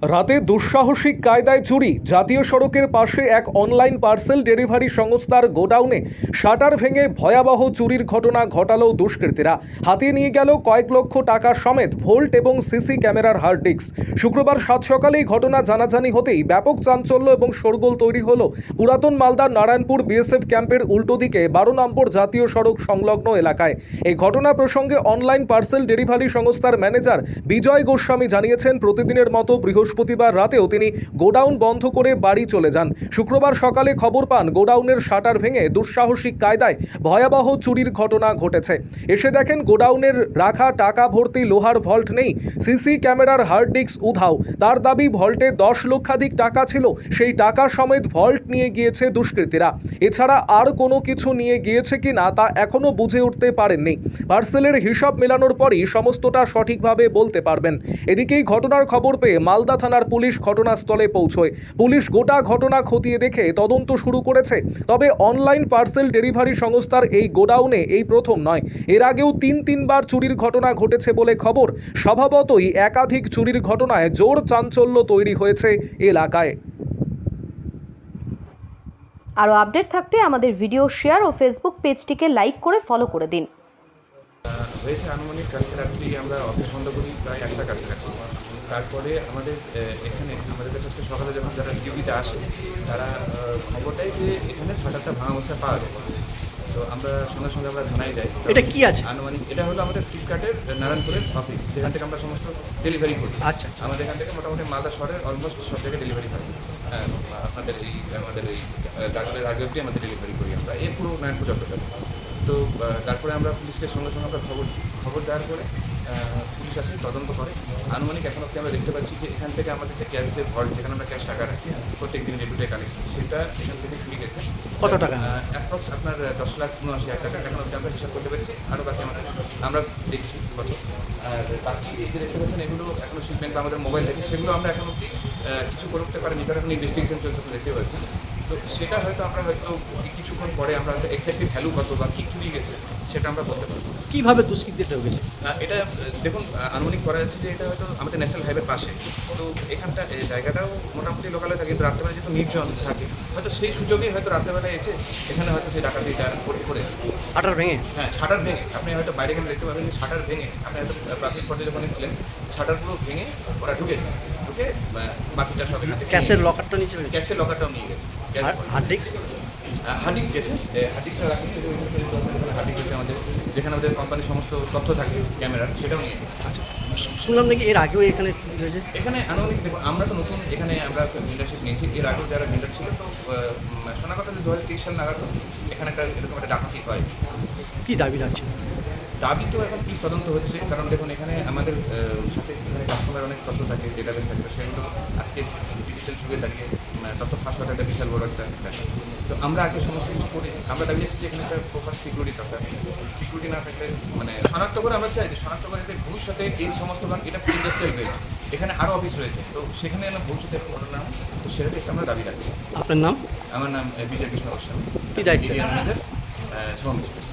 রাতে দুঃসাহসিক কায়দায় চুরি। জাতীয় সড়কের পাশে এক অনলাইন পার্সেল ডেলিভারি সংস্থার গোডাউনে শাটার ভেঙে ভয়াবহ চুরির ঘটনা ঘটালো দুষ্কৃতীরা। হাতিয়ে নিয়ে গেল কয়েক লক্ষ টাকা সমেত ভোল্ট এবং সিসি ক্যামেরার হার্ড ডিস্ক। শুক্রবার সাত সকালেই ঘটনা জানাজানি হতেই ব্যাপক চাঞ্চল্য এবং শোরগোল তৈরি হলো পুরাতন মালদার নারায়ণপুর বিএসএফ ক্যাম্পের উল্টো দিকে 12 নম্বর জাতীয় সড়ক সংলগ্ন এলাকায়। এই ঘটনা প্রসঙ্গে অনলাইন পার্সেল ডেলিভারি সংস্থার ম্যানেজার বিজয় গোস্বামী জানিয়েছেন, প্রতিদিনের মতো বৃহস্পতিবার রাতেও তিনি গোডাউন বন্ধ করে বাড়ি চলে যান। শুক্রবার সকালে খবর পান গোডাউনের শাটার ভেঙে দুঃসাহসিক কায়দায় ভয়াবহ চুরির ঘটনা ঘটেছে। এসে দেখেন গোডাউনের রাখা টাকা ভর্তি লোহার ভল্ট নেই, সিসি ক্যামেরার হার্ড ডিস্ক উধাও। তার দাবি ভল্টে 10 লক্ষাধিক টাকা ছিল, সেই টাকা সমেত ভল্ট নিয়ে গিয়েছে দুষ্কৃতীরা। এছাড়া আর কোনো কিছু নিয়ে গিয়েছে কিনা তা এখনও বুঝে উঠতে পারেননি। পার্সেলের হিসাব মেলানোর পরই সমস্তটা সঠিকভাবে বলতে পারবেন। এদিকেই ঘটনার খবর পেয়ে মালদা থানার পুলিশ ঘটনাস্থলে পৌঁছয়। পুলিশ গোটা ঘটনা খতিয়ে দেখে তদন্ত শুরু করেছে। তবে অনলাইন পার্সেল ডেলিভারি সংস্থার এই গোডাউনে এই প্রথম নয়, এর আগেও তিনবার চুরির ঘটনা ঘটেছে বলে খবর। স্বভাবতই একাধিক চুরির ঘটনায় জোর চাঞ্চল্য তৈরি হয়েছে এলাকায়। আরও আপডেট থাকতে আমাদের ভিডিও শেয়ার ও ফেসবুক পেজটিকে লাইক করে ফলো করে দিন। হয়েছে আনুমানিক কালকে রাত্রি আমরা অফিস বন্ধ করি প্রায় 1টার কাছাকাছি। তারপরে আমাদের এখানে আমাদের কাছে আজকে সকালে যখন যারা ডিউটিতে আসে তারা খবর দেয় যে এখানে শাটারটা ভাঙা অবস্থায় পাওয়া গেছে। তো আমরা সঙ্গে সঙ্গে আমরা থানায় যাই। এটা কি আছে? আনুমানিক এটা হলো আমাদের ফ্লিপকার্টের নারায়ণপুরের অফিস, যেখান থেকে আমরা সমস্ত ডেলিভারি করি। আচ্ছা। আমাদের এখান থেকে মোটামুটি মালদা শহরের অলমোস্ট সব জায়গায় ডেলিভারি হয়। আমাদের এই গাজলের আগে অবধি আমাদের ডেলিভারি করি আমরা এই পুরো নারায়ণপুর চট্টগ্রামে। তো তারপরে আমরা পুলিশকে সঙ্গে সঙ্গে আমরা খবর দেওয়ার পরে পুলিশ আসে, তদন্ত করে। আনুমানিক এখন অবধি আমরা দেখতে পাচ্ছি যে এখান থেকে আমাদের যে ক্যাশ যে ভল্ট, যেখানে আমরা ক্যাশ টাকা রাখি প্রত্যেক দিন ডে টু ডে কালেকশন, সেটা এখান থেকে চুরি গেছে। কত টাকা? অ্যাপ্রক্স আপনার 10,79,000 টাকা এখন অবধি আমরা হিসাব করতে পেরেছি। আরও বাকি আমরা দেখছি কত। আর বাকি এই যে দেখতে পাচ্ছেন এগুলো এখনও শিপমেন্ট বা আমাদের মোবাইল থেকে, সেগুলো আমরা এখন অবধি কিছু করতে পারিনি, কারণ এখন ইনভেস্টিগেশন চলছে দেখতে পাচ্ছি। তো সেটা হয়তো আমরা কিছুক্ষণ পরে আমরা হয়তো এক্স্যাক্টলি ভ্যালু কত বা কী চুরি গেছে সেটা আমরা বলতে পারবো। কীভাবে দুষ্কৃতীরা ঢুকেছে? এটা দেখুন আনুমানিক করা যাচ্ছে যে এটা হয়তো আমাদের ন্যাশনাল হাইওয়ের পাশে। তো এখানটা এই জায়গাটাও মোটামুটি লোকালে থাকে, কিন্তু রাত্রেবেলা যেহেতু নির্জন থাকে, হয়তো সেই সুযোগেই হয়তো রাত্রেবেলায় এসে এখানে হয়তো সেই ডাকাতিটা করেছে। শাটার ভেঙে? হ্যাঁ, শাটার ভেঙে। আপনি হয়তো বাইরে গেলে দেখতে পাবেন যে শাটার ভেঙে, আপনি হয়তো প্রাথমিক পর্যায়ে যখন এসেছিলেন শাটারগুলো ভেঙে ওরা ঢুকেছে। ঢুকে বাকিটা সব ক্যাশের লকারটা নিচে? ক্যাশের লকারটাও নিয়ে গেছে। Hard disk? হার্ড ডিস্ক গেছে। হার্ড ডিস্কটা রাখেন, হার্ড ডিস্ক গেছে আমাদের, যেখানে আমাদের কোম্পানির সমস্ত তথ্য থাকে ক্যামেরার, সেটাও নিয়ে গেছে। আচ্ছা, শুনলাম নাকি এর আগেও এখানে চুরি হয়েছে? এখানে আনুমানিক দেখুন, আমরা তো নতুন এখানে আমরা ভেন্ডারশিপ নিয়েছি। এর আগেও যারা ভেন্ডার ছিল, তো শোনা কথা যে 2023 সাল নাগাদ এখানে এরকম একটা ডাকাতি হয়। কী দাবি রাখছে? দাবি তো এখন পুলিশ তদন্ত হচ্ছে, কারণ দেখুন এখানে আমাদের সাথে এখানে কাস্টমার অনেক তথ্য থাকে, ডেটাবেস থাকে। তো সেগুলো আজকে ডিজিটাল যুগে দাঁড়িয়ে তথ্য ফাঁস করাটা একটা বিশাল বড় একটা ব্যাপার। তো আমরা আগে সমস্ত কিছু করি। আমরা দাবি রাখছি যে এখানে একটা প্রপার সিকিউরিটি দরকার। সিকিউরিটি না থাকলে শনাক্ত করে আমরা চাই যে শনাক্ত করে যে ভবিষ্যতে এই সমস্ত, কারণ এটা ইন্ডাস্ট্রিয়াল বেস, এখানে আরও অফিস রয়েছে, তো সেখানে যেন ভবিষ্যতে ঘটনা, তো সেটা থেকে আমরা দাবি রাখছি। আপনার নাম? আমার নাম বিজয় কৃষ্ণ গোস্বামী। কি দায়িত্ব? ম্যানেজার, শ্রম এক্সপ্রেস।